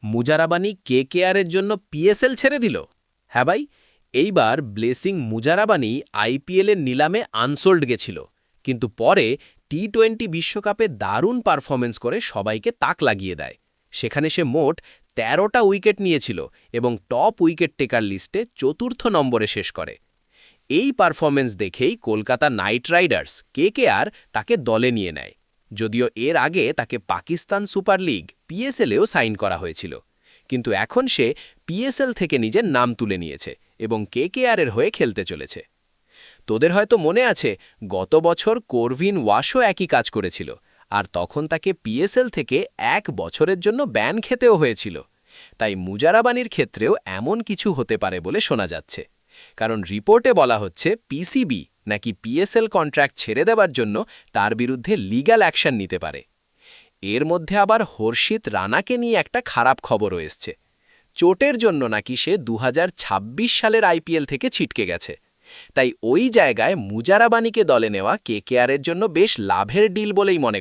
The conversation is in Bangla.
মুজারাবানি কেকেআরের জন্য পিএসএল ছেড়ে দিল? হ্যাঁ ভাই, এইবার ব্লেসিং মুজারাবানি আইপিএলের নিলামে আনসোল্ড গেছিল, কিন্তু পরে টি-20 বিশ্বকাপে দারুণ পারফরমেন্স করে সবাইকে তাক লাগিয়ে দেয়। সেখানে সে মোট ১৩টা উইকেট নিয়েছিল এবং টপ উইকেট টেকার লিস্টে ৪র্থ নম্বরে শেষ করে। এই পারফরমেন্স দেখেই কলকাতা নাইট রাইডার্স কেকেআর তাকে দলে নিয়ে নেয়, যদিও এর আগে তাকে পাকিস্তান সুপার লিগ পিএসএলেও সাইন করা হয়েছিল। কিন্তু এখন সে পিএসএল থেকে নিজের নাম তুলে নিয়েছে এবং কেকেআরের হয়ে খেলতে চলেছে। তোদের হয়তো মনে আছে, গত বছর করভিন ওয়াশও একই কাজ করেছিল, আর তখন তাকে পিএসএল থেকে ১ বছরের জন্য ব্যান খেতেও হয়েছিল। তাই মুজারাবানির ক্ষেত্রেও এমন কিছু হতে পারে বলে শোনা যাচ্ছে, কারণ রিপোর্টে বলা হচ্ছে পিসিবি নাকি পিএসএল কন্ট্রাক্ট ছেড়ে দেওয়ার জন্য তার বিরুদ্ধে লিগ্যাল অ্যাকশন নিতে পারে। এর মধ্যে আবার হর্ষিত রানাকে নিয়ে একটা খারাপ খবরও এসছে। চোটের জন্য নাকি সে ২০২৬ সালের আইপিএল থেকে ছিটকে গেছে। তাই ওই জায়গায় মুজারাবানিকে দলে নেওয়া কেকেআরের জন্য বেশ লাভের ডিল বলেই মনে করে।